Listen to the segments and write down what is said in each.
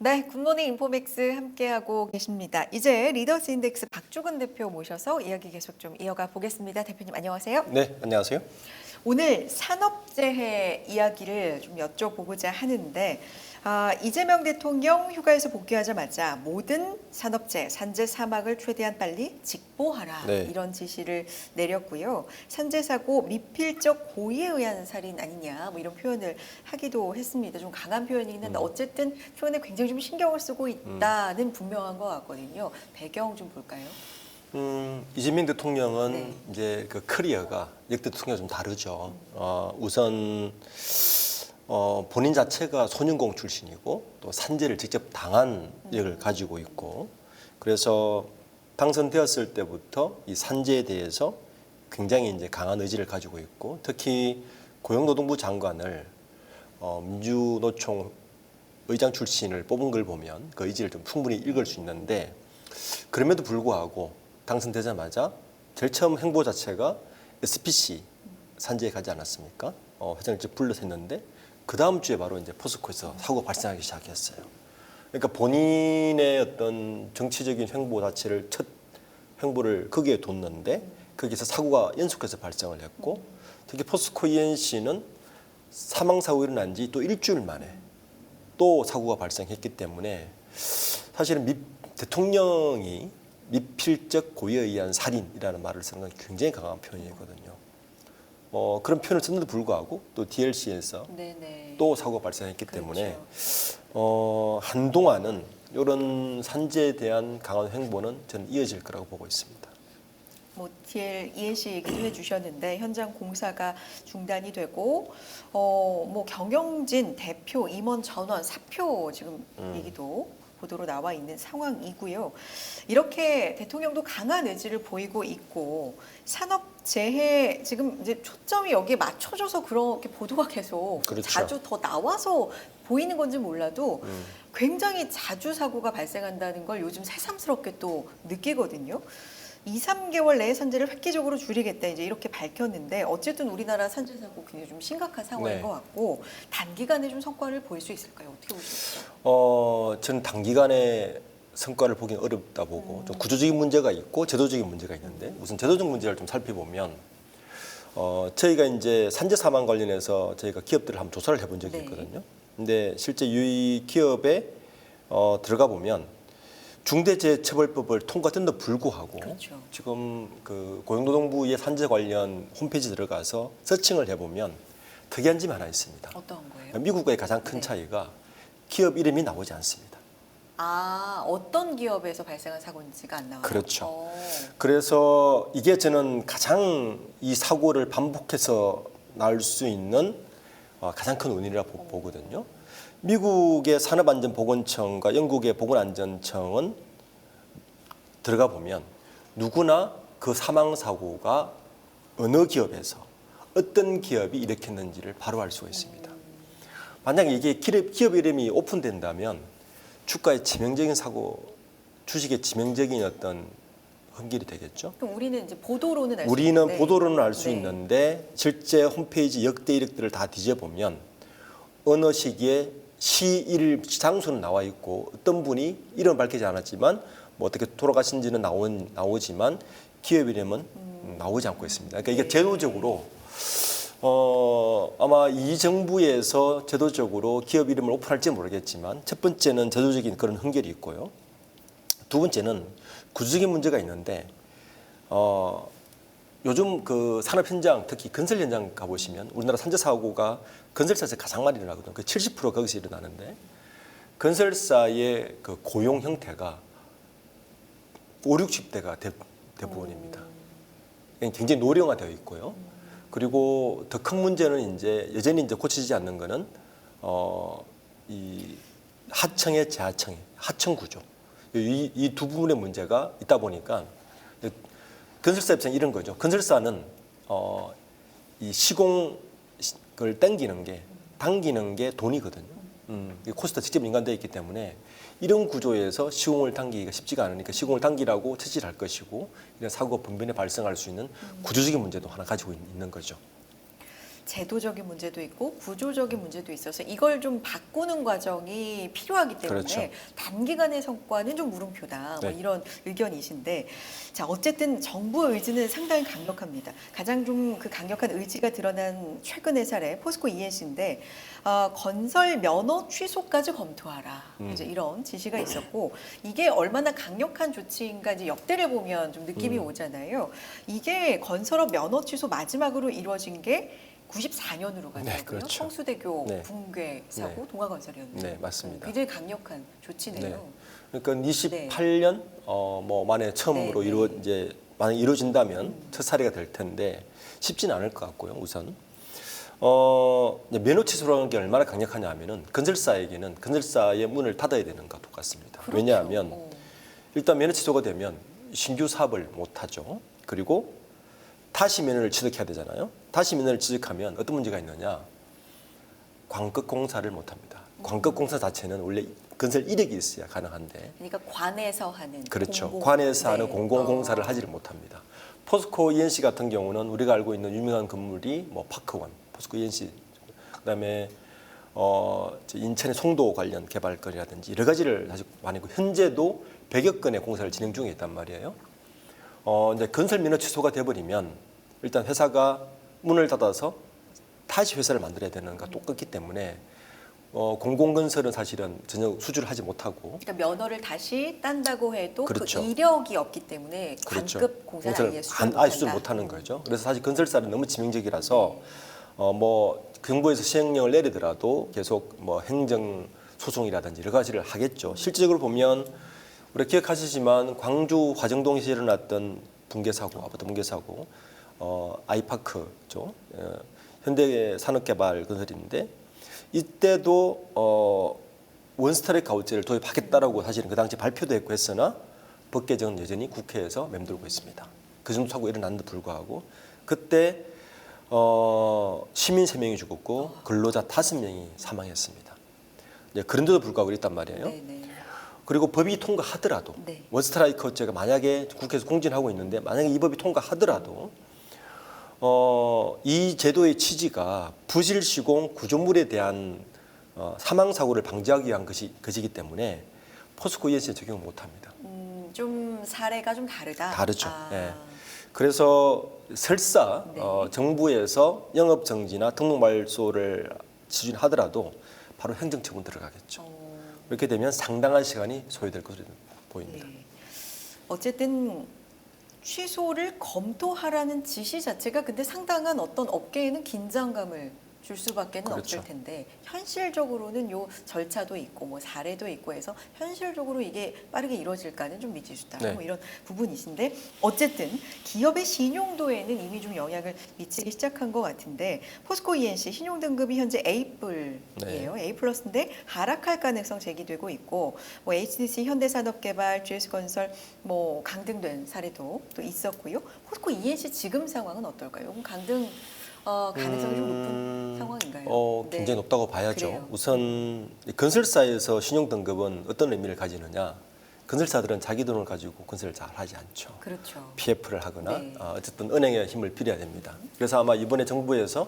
네, 굿모닝 인포맥스 함께하고 계십니다. 이제 리더스 인덱스 박주근 대표 모셔서 이야기 계속 좀 이어가 보겠습니다. 대표님 안녕하세요. 네, 안녕하세요. 오늘 산업재해 이야기를 좀 여쭤보고자 하는데 이재명 대통령 휴가에서 복귀하자마자 모든 산업재해, 산재 사막을 최대한 빨리 직보하라 네. 이런 지시를 내렸고요. 산재 사고 미필적 고의에 의한 살인 아니냐 뭐 이런 표현을 하기도 했습니다. 좀 강한 표현이긴 한데 어쨌든 표현에 굉장히 좀 신경을 쓰고 있다는 분명한 것 같거든요. 배경 좀 볼까요? 이재명 대통령은 네. 이제 그 커리어가 역대 대통령과 좀 다르죠. 우선 본인 자체가 소년공 출신이고 또 산재를 직접 당한 역을 가지고 있고 그래서 당선되었을 때부터 이 산재에 대해서 굉장히 이제 강한 의지를 가지고 있고 특히 고용노동부 장관을 민주노총 의장 출신을 뽑은 걸 보면 그 의지를 좀 충분히 읽을 수 있는데 그럼에도 불구하고 당선되자마자 제일 처음 행보 자체가 SPC 산재에 가지 않았습니까? 회장을 직접 불러서 했는데 그 다음 주에 바로 이제 포스코에서 사고가 발생하기 시작했어요. 그러니까 본인의 어떤 정치적인 행보 자체를 첫 행보를 거기에 뒀는데 거기서 사고가 연속해서 발생을 했고 특히 포스코 ENC는 사망 사고 일어난 지 또 일주일 만에 또 사고가 발생했기 때문에 사실은 대통령이 미필적 고의에 의한 살인이라는 말을 쓰는 건 굉장히 강한 표현이거든요. 그런 표현을 썼는데도 불구하고 또 DLC에서 네네. 또 사고가 발생했기 그렇죠. 때문에 한동안은 이런 산재에 대한 강한 행보는 저는 이어질 거라고 보고 있습니다. 뭐 TL ENC 얘기도 해주셨는데 현장 공사가 중단이 되고 뭐 경영진 대표 임원 전원 사표 지금 얘기도 보도로 나와 있는 상황이고요. 이렇게 대통령도 강한 의지를 보이고 있고 산업 재해 지금 이제 초점이 여기에 맞춰져서 그렇게 보도가 계속 그렇죠. 자주 더 나와서 보이는 건지 몰라도 굉장히 자주 사고가 발생한다는 걸 요즘 새삼스럽게 또 느끼거든요. 2, 3개월 내에 산재를 획기적으로 줄이겠다 이제 이렇게 밝혔는데 어쨌든 우리나라 산재 사고 굉장히 좀 심각한 상황인 네. 것 같고 단기간에 좀 성과를 보일 수 있을까요? 어떻게 보십니까? 저는 단기간에 성과를 보기는 어렵다 보고 좀 구조적인 문제가 있고 제도적인 문제가 있는데 우선 제도적 문제를 좀 살펴보면 저희가 이제 산재 사망 관련해서 저희가 기업들을 한번 조사를 해본 적이 네. 있거든요. 근데 실제 이 기업에 들어가 보면 중대재해처벌법을 통과된데도 불구하고 그렇죠. 지금 그 고용노동부의 산재 관련 홈페이지 들어가서 서칭을 해보면 특이한 점이 하나 있습니다. 어떤 거예요? 미국과의 가장 큰 네. 차이가 기업 이름이 나오지 않습니다. 어떤 기업에서 발생한 사고인지가 안 나와요? 그렇죠. 그래서 이게 저는 가장 이 사고를 반복해서 날 수 있는 가장 큰 원인이라고 보거든요. 미국의 산업안전보건청과 영국의 보건안전청은 들어가 보면 누구나 그 사망사고가 어느 기업에서 어떤 기업이 일으켰는지를 바로 알 수가 있습니다. 만약에 이게 기업 이름이 오픈된다면 주가의 치명적인 사고, 주식의 치명적인 어떤 흠길이 되겠죠. 그럼 우리는 이제 보도로는 알 수 우리는 있는데 보도로는 알 수 네. 있는데 실제 홈페이지 역대 이력들을 다 뒤져보면 어느 시기에 시일 장소는 나와 있고 어떤 분이 이름은 밝히지 않았지만 뭐 어떻게 돌아가신지는 나오지만 기업 이름은 나오지 않고 있습니다. 그러니까 이게 제도적으로 아마 이 정부에서 제도적으로 기업 이름을 오픈할지 모르겠지만 첫 번째는 제도적인 그런 한계이 있고요. 두 번째는 구조적인 문제가 있는데 요즘 그 산업 현장 특히 건설 현장 가보시면 우리나라 산재 사고가 건설사에서 가장 많이 일어나거든요. 그 70% 거기서 일어나는데 건설사의 그 고용 형태가 5, 60대가 대부분입니다. 굉장히 노령화되어 있고요. 그리고 더 큰 문제는 이제 여전히 이제 고치지 않는 거는 이 하청의 재하청의 하청 구조 이 두 부분의 문제가 있다 보니까 건설사 입장 이런 거죠. 건설사는 이 시공을 당기는 게 돈이거든요. 코스트 직접 인간되어 있기 때문에 이런 구조에서 시공을 당기기가 쉽지가 않으니까 시공을 당기라고 채질할 것이고 이런 사고가 분변에 발생할 수 있는 구조적인 문제도 하나 가지고 있는 거죠. 제도적인 문제도 있고 구조적인 문제도 있어서 이걸 좀 바꾸는 과정이 필요하기 때문에 그렇죠. 단기간의 성과는 좀 물음표다. 뭐 네. 이런 의견이신데, 자 어쨌든 정부의 의지는 상당히 강력합니다. 가장 좀 그 강력한 의지가 드러난 최근의 사례 포스코 ENC인데 건설 면허 취소까지 검토하라. 이제 이런 지시가 있었고, 이게 얼마나 강력한 조치인가 이제 역대를 보면 좀 느낌이 오잖아요. 이게 건설업 면허 취소 마지막으로 이루어진 게 94년으로 가더라고요. 네, 그렇죠. 성수대교 네. 붕괴 사고 네. 동아건설이었는데 네, 맞습니다. 굉장히 강력한 조치네요. 네. 그러니까 28년 뭐 만에 처음으로 네, 네. 이제 만약 이루어진다면 첫 사례가 될 텐데 쉽지는 않을 것 같고요. 우선 이제 면허 취소라는 게 얼마나 강력하냐 하면은 건설사에게는 건설사의 문을 닫아야 되는 것과 똑같습니다. 그렇죠. 왜냐하면 일단 면허 취소가 되면 신규 사업을 못 하죠. 그리고 다시 면허를 취득해야 되잖아요. 다시 면허를 취득하면 어떤 문제가 있느냐? 광급 공사를 못 합니다. 광급 공사 자체는 원래 건설 이력이 있어야 가능한데, 그러니까 관에서 하는 그렇죠. 공공, 관에서 하는 네. 공공공사를 하지를 못합니다. 포스코 ENC 같은 경우는 우리가 알고 있는 유명한 건물이 뭐 파크원, 포스코 ENC, 그다음에 이제 인천의 송도 관련 개발 건이라든지 여러 가지를 사실 많이 있고, 현재도 100여 건의 공사를 진행 중에 있단 말이에요. 이제 건설 면허 취소가 돼버리면 일단 회사가 문을 닫아서 다시 회사를 만들어야 되는 것과 똑같기 때문에 공공건설은 사실은 전혀 수주를 하지 못하고, 그러니까 면허를 다시 딴다고 해도 그렇죠. 그 이력이 없기 때문에 그렇죠. 관급 공사를 아예 아예 수주를 못하는 거죠. 그래서 사실 건설사는 너무 치명적이라서 뭐 정부에서 시행령을 내리더라도 계속 뭐 행정 소송이라든지 여러 가지를 하겠죠. 실질적으로 보면 우리 기억하시지만 광주 화정동에서 일어났던 붕괴 사고, 아파트 붕괴 사고, 아이파크죠. 현대산업개발 건설인데 이때도 원스트라이크 아웃제를 도입하겠다라고 사실은 그 당시 발표도 했고 했으나 법 개정은 여전히 국회에서 맴돌고 있습니다. 그 정도 사고가 일어났는데 불구하고 그때 시민 3명이 죽었고 근로자 5명이 사망했습니다. 네, 그런데도 불구하고 이랬단 말이에요. 네네. 그리고 법이 통과하더라도 네. 원스트라이크 아웃제가 만약에 국회에서 공진하고 있는데 만약에 이 법이 통과하더라도 이 제도의 취지가 부실 시공 구조물에 대한 사망 사고를 방지하기 위한 것이기 때문에 포스코 ENC에 적용을 못합니다. 좀 사례가 좀 다르다. 다르죠. 예. 그래서 설사 네. 정부에서 영업 정지나 등록 말소를 지준하더라도 바로 행정처분 들어가겠죠. 이렇게 되면 상당한 시간이 소요될 것으로 보입니다. 네. 어쨌든 취소를 검토하라는 지시 자체가 근데 상당한 어떤 업계에는 긴장감을 줄 수밖에는 그렇죠. 없을 텐데, 현실적으로는 요 절차도 있고 뭐 사례도 있고 해서 현실적으로 이게 빠르게 이루어질까는 좀 미지수다. 네. 뭐 이런 부분이신데, 어쨌든 기업의 신용도에는 이미 좀 영향을 미치기 시작한 것 같은데, 포스코 ENC 신용 등급이 현재 A+이에요. A+인데 하락할 가능성 제기되고 있고, 뭐 HDC 현대산업개발, GS건설 뭐 강등된 사례도 또 있었고요. 포스코 ENC 지금 상황은 어떨까요? 그럼 강등 가능성이 좀 높은 상황인가요? 네. 굉장히 높다고 봐야죠. 그래요. 우선 건설사에서 신용 등급은 어떤 의미를 가지느냐? 건설사들은 자기 돈을 가지고 건설을 잘 하지 않죠. 그렇죠. PF를 하거나 네. 어쨌든 은행의 힘을 빌어야 됩니다. 그래서 아마 이번에 정부에서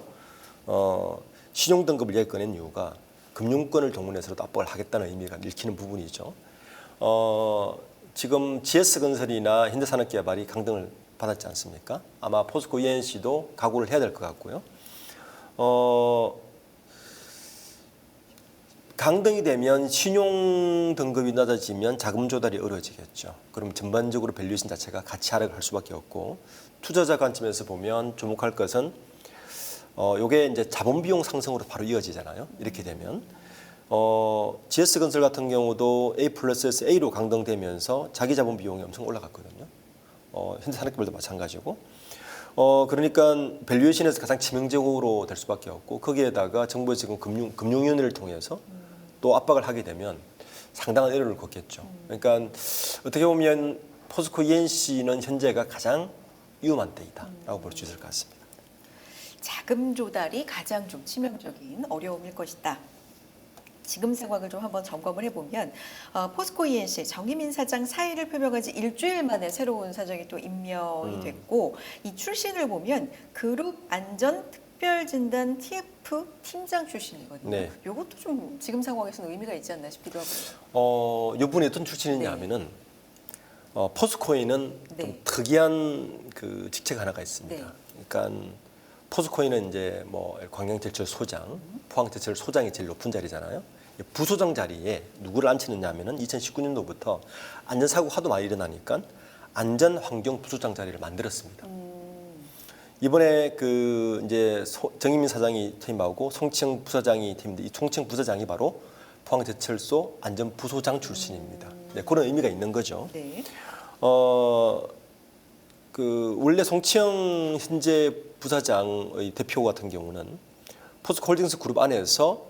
신용 등급을 얘기 꺼낸 이유가 금융권을 동원해서도 압박을 하겠다는 의미가 읽히는 부분이죠. 지금 GS건설이나 현대산업개발이 강등을 받았지 않습니까? 아마 포스코 ENC도 각오를 해야 될 것 같고요. 강등이 되면 신용 등급이 낮아지면 자금 조달이 어려워지겠죠. 그럼 전반적으로 밸류에이션 자체가 같이 하락할 수밖에 없고, 투자자 관점에서 보면 주목할 것은 요게 이제 자본 비용 상승으로 바로 이어지잖아요. 이렇게 되면 GS건설 같은 경우도 A+에서 A로 강등되면서 자기 자본 비용이 엄청 올라갔거든요. 현대산업개발도 마찬가지고. 그러니까 밸류에이션에서 가장 치명적으로 될 수밖에 없고, 거기에다가 정부의 지금 금융위원회를 통해서 또 압박을 하게 되면 상당한 에러를 걷겠죠. 그러니까 어떻게 보면 포스코 ENC는 현재가 가장 위험한 때이다라고 볼 수 있을 것 같습니다. 자금 조달이 가장 좀 치명적인 어려움일 것이다. 지금 상황을 좀 한번 점검을 해보면 포스코 ENC 정의민 사장 사의를 표명한 지 일주일 만에 새로운 사장이 또 임명이 됐고, 이 출신을 보면 그룹 안전 특별진단 TF 팀장 출신이거든요. 네. 이것도 좀 지금 상황에서는 의미가 있지 않나 싶기도 하고요. 이분이 어떤 출신이냐면은 포스코에는 네. 좀 특이한 그 직책 하나가 있습니다. 네. 그러니까 포스코에는 이제 뭐 광양제철 소장, 포항제철 소장이 제일 높은 자리잖아요. 이 부소장 자리에 누구를 앉히느냐면은 2019년도부터 안전사고 하도 많이 일어나니까 안전환경부소장 자리를 만들었습니다. 이번에 그 이제 정희민 사장이 퇴임하고 송치영 부사장이 퇴임인데 이 송치영 부사장이 바로 포항제철소 안전부소장 출신입니다. 네, 그런 의미가 있는 거죠. 네. 그 원래 송치영 현재 부사장의 대표 같은 경우는 포스코홀딩스 그룹 안에서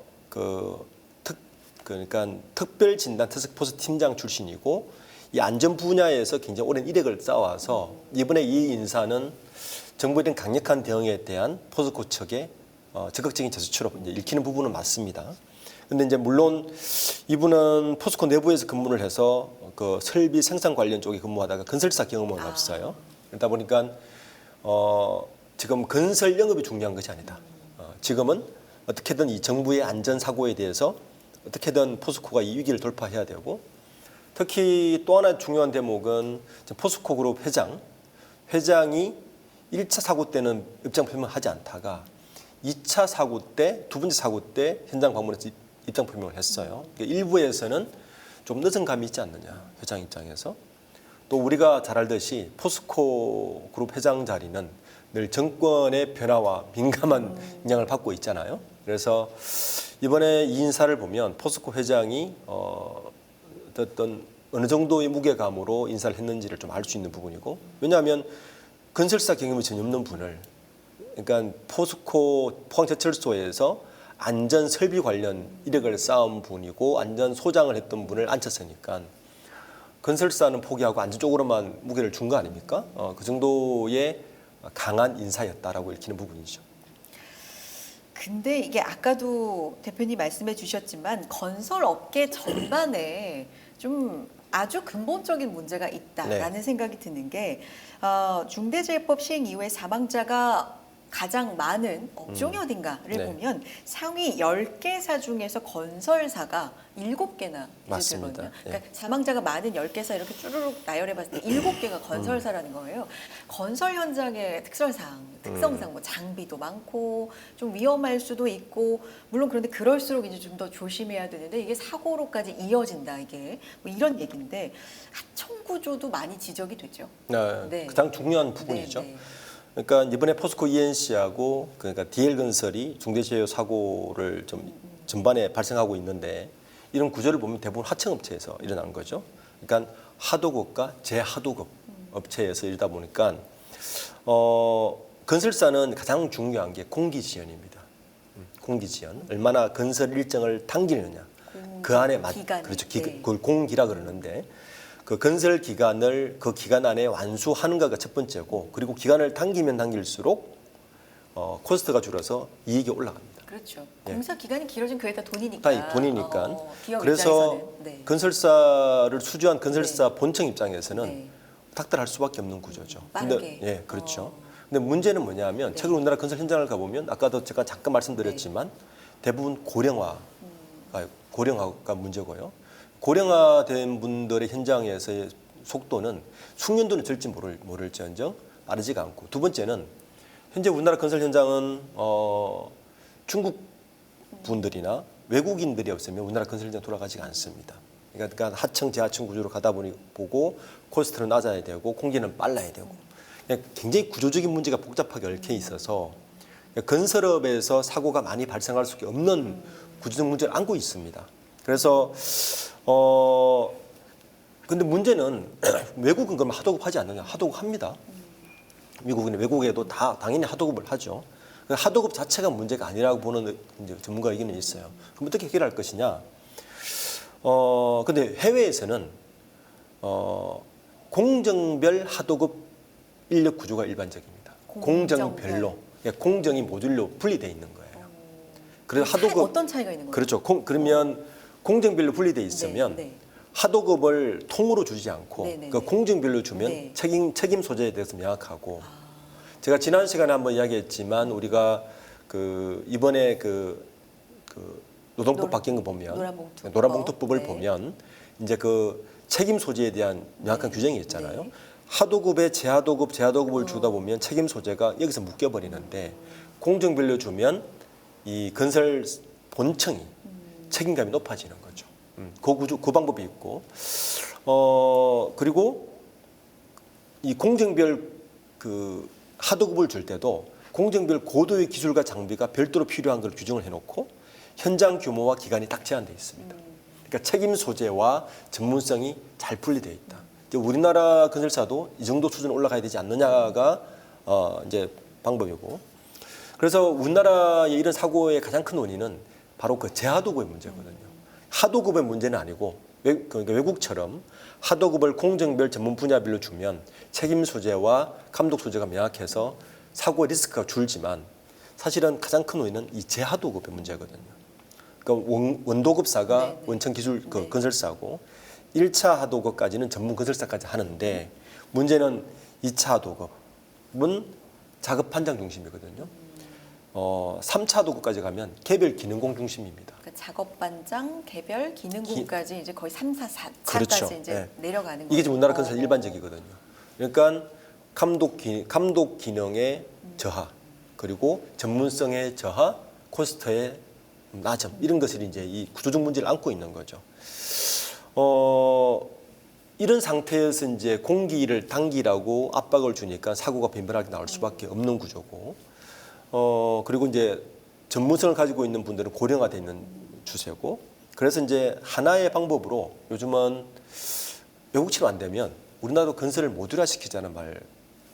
그러니까 특별 진단 태스크포스 팀장 출신이고 이 안전 분야에서 굉장히 오랜 이력을 쌓아와서 이번에 이 인사는 정부에 대한 강력한 대응에 대한 포스코 측의 적극적인 제스처로 이제 읽히는 부분은 맞습니다. 근데 이제 물론 이분은 포스코 내부에서 근무를 해서 그 설비 생산 관련 쪽에 근무하다가 건설사 경험은 없어요. 그러다 보니까 지금 건설 영업이 중요한 것이 아니다. 지금은 어떻게든 이 정부의 안전 사고에 대해서 어떻게든 포스코가 이 위기를 돌파해야 되고 특히 또 하나 중요한 대목은 포스코 그룹 회장이 1차 사고 때는 입장 표명을 하지 않다가 2차 사고 때, 두 번째 사고 때 현장 방문해서 입장 표명을 했어요. 그러니까 일부에서는 좀 늦은 감이 있지 않느냐, 회장 입장에서. 또 우리가 잘 알듯이 포스코 그룹 회장 자리는 늘 정권의 변화와 민감한 영향을 받고 있잖아요. 그래서 이번에 이 인사를 보면 포스코 회장이 어떤 어느 정도의 무게감으로 인사를 했는지를 좀 알 수 있는 부분이고, 왜냐하면 건설사 경험이 전혀 없는 분을, 그러니까 포스코 포항제철소에서 안전 설비 관련 이력을 쌓은 분이고 안전 소장을 했던 분을 앉혔으니까 건설사는 포기하고 안전 쪽으로만 무게를 준 거 아닙니까? 그 정도의 강한 인사였다라고 읽히는 부분이죠. 근데 이게 아까도 대표님 말씀해 주셨지만 건설 업계 전반에 좀 아주 근본적인 문제가 있다라는 네. 생각이 드는 게 중대재해법 시행 이후에 사망자가 가장 많은 업종이 어딘가를 네. 보면 상위 10개사 중에서 건설사가 7개나 맞습니다. 되거든요. 예. 그러니까 사망자가 많은 10개사 이렇게 쭈루룩 나열해 봤을 때 7개가 건설사라는 거예요. 건설 현장의 특성상 뭐 장비도 많고 좀 위험할 수도 있고 물론 그런데 그럴수록 이제 좀 더 조심해야 되는데 이게 사고로까지 이어진다 이게 뭐 이런 얘기인데 하청 구조도 많이 지적이 되죠. 네. 가장 중요한 부분이죠. 네, 네. 그러니까 이번에 포스코 ENC하고 그러니까 DL건설이 중대재해 사고를 좀 전반에 발생하고 있는데 이런 구조를 보면 대부분 하청업체에서 일어난 거죠. 그러니까 하도급과 제하도급 업체에서 이러다 보니까 건설사는 가장 중요한 게 공기지연입니다. 공기지연. 얼마나 건설 일정을 당기느냐. 그 안에 그렇죠. 네. 그걸 공기라 그러는데 그 건설 기간을 그 기간 안에 완수하는가가 첫 번째고 그리고 기간을 당기면 당길수록 코스트가 줄어서 이익이 올라갑니다. 그렇죠. 예. 공사 기간이 길어진 그게 다 돈이니까. 돈이니까. 기업 그래서 입장에서는. 네. 건설사를 수주한 건설사 본청 입장에서는 네. 닥달할 수밖에 없는 구조죠. 빠르게. 예, 그렇죠. 근데 문제는 뭐냐면 최근 우리나라 건설 현장을 가보면 아까도 제가 잠깐 말씀드렸지만 대부분 고령화가 문제고요. 고령화된 분들의 현장에서의 속도는 숙련도는 절대 모를지언정 빠르지가 않고 두 번째는 현재 우리나라 건설 현장은 중국 분들이나 외국인들이 없으면 우리나라 건설 현장 돌아가지가 않습니다. 그러니까 하청, 제하청 구조로 가다 보고 코스트는 낮아야 되고 공기는 빨라야 되고 굉장히 구조적인 문제가 복잡하게 얽혀 있어서 건설업에서 사고가 많이 발생할 수밖에 없는 구조적 문제를 안고 있습니다. 그래서 근데 문제는 외국은 그럼 하도급 하지 않느냐? 하도급 합니다. 미국은 외국에도 다 당연히 하도급을 하죠. 하도급 자체가 문제가 아니라고 보는 이제 전문가 의견이 있어요. 그럼 어떻게 해결할 것이냐? 근데 해외에서는 공정별 하도급 인력 구조가 일반적입니다. 공정별로, 공정이 모듈로 분리되어 있는 거예요. 그래서 하도급 어떤 차이가 있는 거예요? 그렇죠. 그러면 공정별로 분리되어 있으면 네. 하도급을 통으로 주지 않고 네. 그 공정별로 주면 네. 책임 소재에 대해서 명확하고 제가 지난 시간에 한번 이야기했지만 우리가 이번에 노동법 바뀐 거 보면 노란봉투법을 네. 보면 이제 그 책임 소재에 대한 명확한 네. 규정이 있잖아요. 네. 하도급에 제하도급을 주다 보면 책임 소재가 여기서 묶여 버리는데 공정별로 주면 이 건설 본청이 책임감이 높아지는 거죠. 그 방법이 있고, 그리고 이 공정별 그 하도급을 줄 때도 공정별 고도의 기술과 장비가 별도로 필요한 걸 규정을 해놓고 현장 규모와 기간이 딱 제한되어 있습니다. 그러니까 책임 소재와 전문성이 잘 분리되어 있다. 이제 우리나라 건설사도 이 정도 수준 올라가야 되지 않느냐가 이제 방법이고, 그래서 우리나라의 이런 사고의 가장 큰 원인은 바로 그 제하도급의 문제거든요. 하도급의 문제는 아니고 그러니까 외국처럼 하도급을 공정별 전문 분야별로 주면 책임 소재와 감독 소재가 명확해서 사고 리스크가 줄지만 사실은 가장 큰 원인은 이 제하도급의 문제거든요. 그러니까 원도급사가 네, 네. 원천 기술 네. 건설사고 1차 하도급까지는 전문 건설사까지 하는데 문제는 2차 하도급은 작업 판장 중심이거든요. 3차 하도급까지 가면 개별 기능공 중심입니다. 그러니까 작업 반장, 개별, 기능군까지 이제 거의 3, 4, 4차까지 그렇죠. 이제 네. 내려가는 거예요. 이게 지금 우리나라 건설 일반적이거든요. 그러니까 감독 기능의 저하, 그리고 전문성의 저하, 코스트의 낮음 이런 것을 이제 이 구조적 문제를 안고 있는 거죠. 이런 상태에서 이제 공기를 당기라고 압박을 주니까 사고가 빈번하게 나올 수밖에 없는 구조고, 그리고 이제 전문성을 가지고 있는 분들은 고령화되어 있는 추세고, 그래서 이제 하나의 방법으로 요즘은 외국처럼 안 되면 우리나라도 건설을 모듈화 시키자는 말,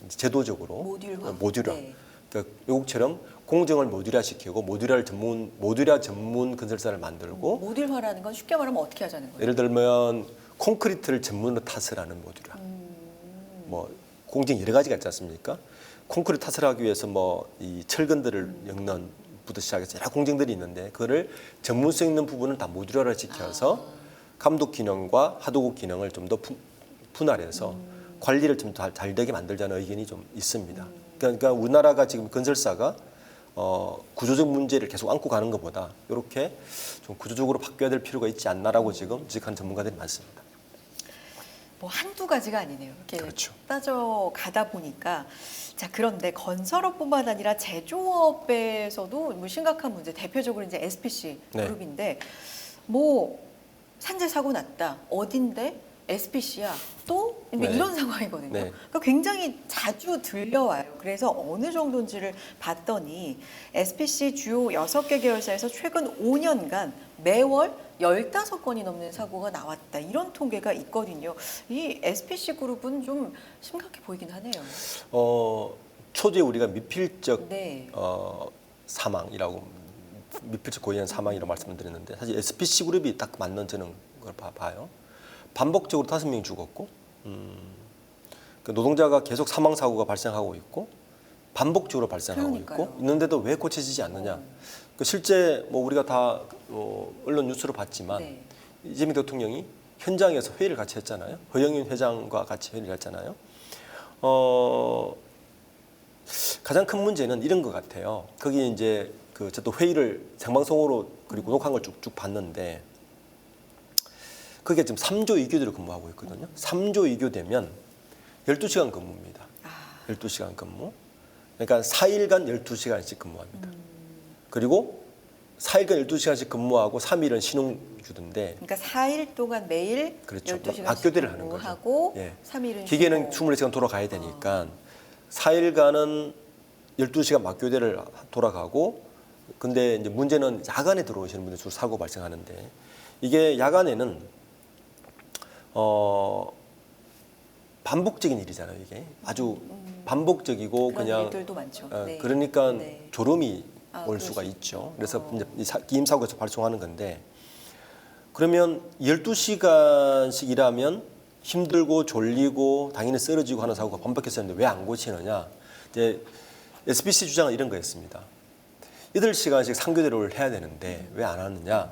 제도적으로 모듈화. 네. 그러니까 외국처럼 공정을 모듈화 시키고 모듈화 전문 건설사를 만들고, 모듈화라는 건 쉽게 말하면 어떻게 하자는 거예요? 예를 들면 콘크리트를 전문으로 탓을 하는 모듈화. 뭐 공정 여러 가지가 있지 않습니까? 콘크리트 탓을 하기 위해서 뭐 이 철근들을 엮는 부터 시작해서 여러 공정들이 있는데 그거를 전문성 있는 부분은 다 모듈화를 시켜서 감독 기능과 하도급 기능을 좀 더 분할해서 관리를 좀 잘 되게 만들자는 의견이 좀 있습니다. 그러니까 우리나라가 지금 건설사가 구조적 문제를 계속 안고 가는 것보다 이렇게 좀 구조적으로 바뀌어야 될 필요가 있지 않나라고 지금 지적하는 전문가들이 많습니다. 뭐 한두 가지가 아니네요. 이렇게 그렇죠. 따져가다 보니까 자 그런데 건설업뿐만 아니라 제조업에서도 뭐 심각한 문제 대표적으로 이제 SPC 네. 그룹인데 뭐 산재 사고 났다 어딘데 SPC야 또 네. 이런 상황이거든요. 네. 그러니까 굉장히 자주 들려와요. 그래서 어느 정도인지를 봤더니 SPC 주요 6개 계열사에서 최근 5년간 매월 15건이 넘는 사고가 나왔다. 이런 통계가 있거든요. 이 SPC 그룹은 좀 심각해 보이긴 하네요. 초기에 우리가 미필적 네. 사망이라고 미필적 고의한 사망이라고 말씀을 드렸는데 사실 SPC 그룹이 딱 맞는 저는 걸 봐요. 반복적으로 5명이 죽었고 그 노동자가 계속 사망 사고가 발생하고 있고 반복적으로 발생하고 그러니까요. 있고 있는데도 왜 고쳐지지 않느냐? 그 실제 뭐 우리가 다 언론 뉴스로 봤지만 네. 이재명 대통령이 현장에서 회의를 같이 했잖아요. 허영윤 회장과 같이 회의를 했잖아요. 가장 큰 문제는 이런 것 같아요. 거기 이제 저도 회의를 생방송으로 그리고 녹화한 걸 쭉쭉 봤는데 그게 지금 3조 2교대로 근무하고 있거든요. 3조 2교 되면 12시간 근무입니다. 12시간 근무. 그러니까 4일간 12시간씩 근무합니다. 그리고 4일간 12시간씩 근무하고 3일은 신용주던데 그러니까 4일 동안 매일 그렇죠. 12시간씩 맞교대를 하는 거죠. 하고 예. 3일은 기계는 쉬고. 24시간 돌아가야 되니까 4일간은 12시간 맞교대를 돌아가고 근데 이제 문제는 야간에 들어오시는 분들 주로 사고 발생하는데 이게 야간에는 반복적인 일이잖아요. 이게 아주 반복적이고 그런 그냥 일들도 많죠. 네. 그러니까 네. 졸음이 올 그럴 수가 수 있죠. 그래서 이제 기임 사고에서 발생하는 건데 그러면 12시간씩 일하면 힘들고 졸리고 당연히 쓰러지고 하는 사고가 반복했었는데 왜 안 고치느냐? 이제 SPC 주장은 이런 거였습니다. 8시간씩 상교대를 해야 되는데 왜 안 하느냐?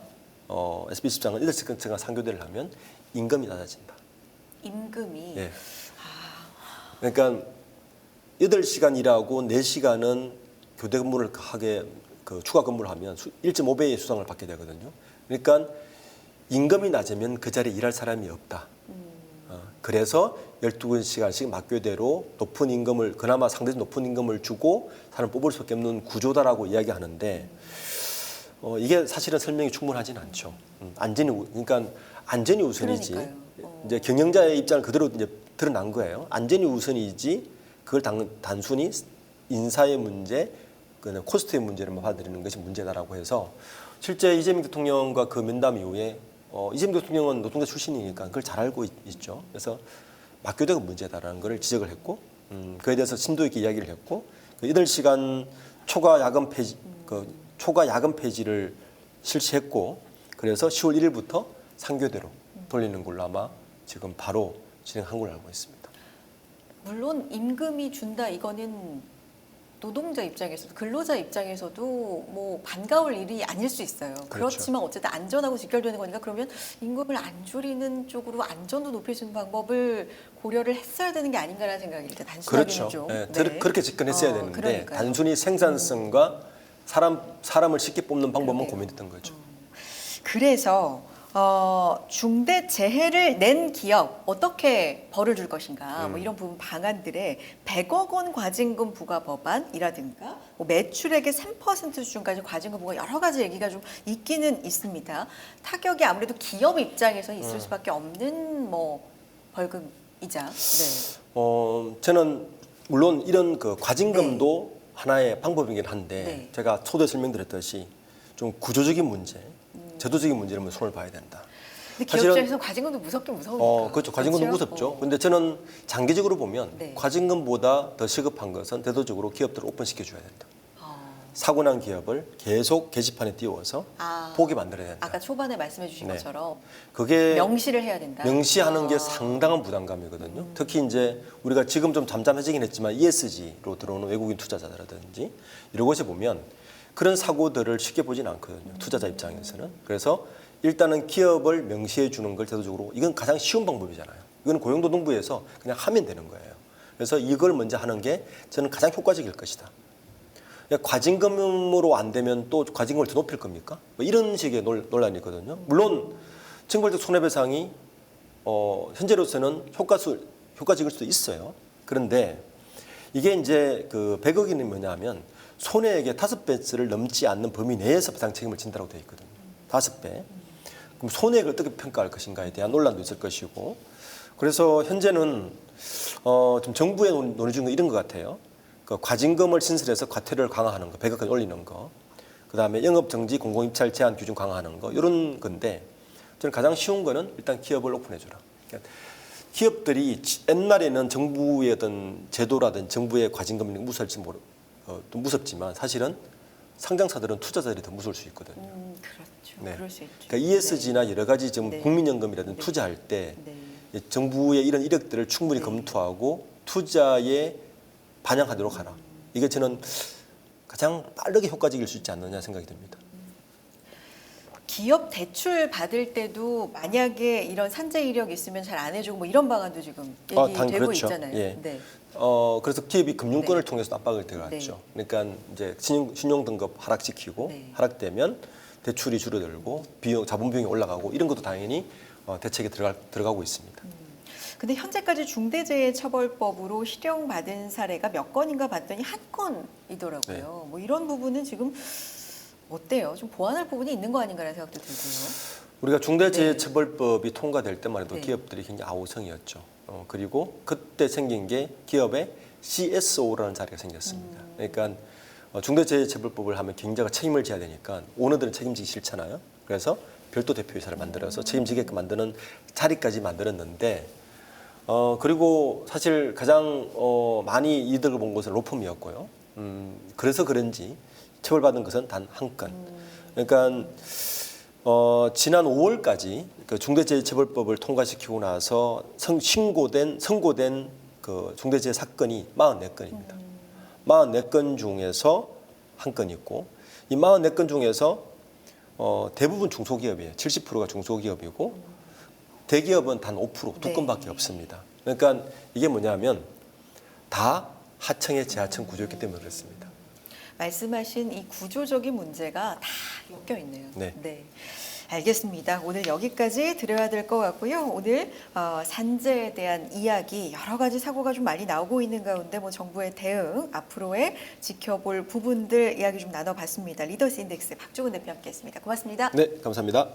SPC 주장은 8시간 상교대를 하면 임금이 낮아진다. 임금이 예. 그러니까 8시간 일하고 4시간은 교대 근무를 하게 그 추가 근무를 하면 1.5배의 수당을 받게 되거든요. 그러니까 임금이 낮으면 그 자리에 일할 사람이 없다. 그래서 12시간씩 막교대로 높은 임금을 그나마 상대적으로 높은 임금을 주고 사람 뽑을 수밖에 없는 구조다라고 이야기하는데 이게 사실은 설명이 충분하지는 않죠. 그러니까 안전이 우선이지. 이제 경영자의 입장을 그대로 이제 드러난 거예요. 안전이 우선이지 그걸 단순히 인사의 문제, 그 코스트의 문제로만 받아들이는 것이 문제다라고 해서 실제 이재명 대통령과 그 면담 이후에 이재명 대통령은 노동자 출신이니까 그걸 잘 알고 있죠. 그래서 막교대가 문제다라는 걸 지적을 했고 그에 대해서 심도 있게 이야기를 했고 그 8시간 초과 야근 폐지를 실시했고 그래서 10월 1일부터 상교대로 돌리는 걸로 아마 지금 바로 진행한 걸로 알고 있습니다. 물론 임금이 준다 이거는 노동자 입장에서도 근로자 입장에서도 뭐 반가울 일이 아닐 수 있어요. 그렇죠. 그렇지만 어쨌든 안전하고 직결되는 거니까 그러면 임금을 안 줄이는 쪽으로 안전도 높일 수 있는 방법을 고려를 했어야 되는 게 아닌가라는 생각이 일단 단순하게는 그렇죠. 좀. 네, 네. 그렇게 접근했어야 되는데 그러니까요. 단순히 생산성과 사람을 쉽게 뽑는 방법만 그러게요. 고민했던 거죠. 그래서 중대재해를 낸 기업 어떻게 벌을 줄 것인가 뭐 이런 부분 방안들에 100억 원 과징금 부과 법안이라든가 뭐 매출액의 3% 수준까지 과징금 부과 여러 가지 얘기가 좀 있기는 있습니다. 타격이 아무래도 기업 입장에서 있을 수밖에 없는 뭐 벌금이자. 네. 저는 물론 이런 그 과징금도 하나의 방법이긴 한데 네. 제가 초대 설명드렸듯이 좀 구조적인 문제, 제도적인 문제를 손을 봐야 된다. 근데 기업 입장에서 과징금도 무섭긴 무서우니까. 그렇죠. 과징금도 그렇죠? 무섭죠. 근데 저는 장기적으로 보면 네. 과징금보다 더 시급한 것은 대도적으로 기업들을 오픈시켜 줘야 된다. 어. 사고 난 기업을 계속 게시판에 띄워서 보게 만들어야 된다. 아까 초반에 말씀해 주신 네. 것처럼 그게 명시를 해야 된다. 명시하는 게 상당한 부담감이거든요. 특히 이제 우리가 지금 좀 잠잠해지긴 했지만 ESG로 들어오는 외국인 투자자라든지 이런 곳에 보면 그런 사고들을 쉽게 보진 않거든요. 투자자 입장에서는. 그래서 일단은 기업을 명시해 주는 걸 제도적으로 이건 가장 쉬운 방법이잖아요. 이건 고용노동부에서 그냥 하면 되는 거예요. 그래서 이걸 먼저 하는 게 저는 가장 효과적일 것이다. 과징금으로 안 되면 또 과징금을 더 높일 겁니까? 뭐 이런 식의 논란이 있거든요. 물론 징벌적 손해배상이 현재로서는 효과적일 수도 있어요. 그런데 이게 이제 그 100억이 뭐냐면 손해액의 5배를 넘지 않는 범위 내에서 배상 책임을 진다고 되어 있거든요. 5배. 그럼 손해액을 어떻게 평가할 것인가에 대한 논란도 있을 것이고 그래서 현재는 좀 정부의 논의 중에 이런 것 같아요. 그 과징금을 신설해서 과태료를 강화하는 거, 100억까지 올리는 거, 그다음에 영업정지, 공공입찰 제한 규정 강화하는 거 이런 건데 저는 가장 쉬운 거는 일단 기업을 오픈해주라. 그러니까 기업들이 옛날에는 정부의 어떤 제도라든 정부의 과징금이 좀 무섭지만 사실은 상장사들은 투자자들이 더 무서울 수 있거든요. 그렇죠. 네. 그럴 수 있죠. 그러니까 ESG나 여러 가지 좀 네. 국민연금이라든 네. 투자할 때 네. 정부의 이런 이력들을 충분히 네. 검토하고 투자에 반영하도록 하라. 이게 저는 가장 빠르게 효과적일 수 있지 않느냐 생각이 듭니다. 기업 대출 받을 때도 만약에 이런 산재 이력 있으면 잘 안 해주고 뭐 이런 방안도 지금 얘기되고 그렇죠. 있잖아요. 예. 네. 그래서 기업이 금융권을 네. 통해서 압박을 들어갔죠. 네. 그러니까 이제 신용 등급 하락시키고 네. 하락되면 대출이 줄어들고 자본 비용이 올라가고 이런 것도 당연히 대책에 들어가고 있습니다. 근데 현재까지 중대재해처벌법으로 실형받은 사례가 몇 건인가 봤더니 한 건이더라고요. 네. 뭐 이런 부분은 지금 어때요? 좀 보완할 부분이 있는 거 아닌가라는 생각도 들고요. 우리가 중대재해처벌법이 통과될 때만 해도 네. 기업들이 굉장히 아우성이었죠. 그리고 그때 생긴 게 기업의 CSO라는 자리가 생겼습니다. 그러니까 중대재해처벌법을 하면 경자가 책임을 져야 되니까 오너들은 책임지기 싫잖아요. 그래서 별도 대표이사를 만들어서 책임지게끔 만드는 자리까지 만들었는데 그리고 사실 가장 많이 이득을 본 것은 로펌이었고요. 그래서 그런지 처벌받은 것은 단 한 건. 그러니까 지난 5월까지 그 중대재해처벌법을 통과시키고 나서 선고된 그 중대재해 사건이 44건입니다. 44건 중에서 한 건 있고 이 44건 중에서 대부분 중소기업이에요. 70%가 중소기업이고 대기업은 단 5%, 두 네. 건밖에 없습니다. 그러니까 이게 뭐냐면 다 하청의 재하청 구조였기 때문에 그렇습니다. 말씀하신 이 구조적인 문제가 다 엮여 있네요. 네. 알겠습니다. 오늘 여기까지 드려야 될 것 같고요. 오늘 산재에 대한 이야기, 여러 가지 사고가 좀 많이 나오고 있는 가운데 뭐 정부의 대응, 앞으로의 지켜볼 부분들 이야기 좀 나눠봤습니다. 리더스 인덱스 박종훈 대표 함께했습니다. 고맙습니다. 네, 감사합니다.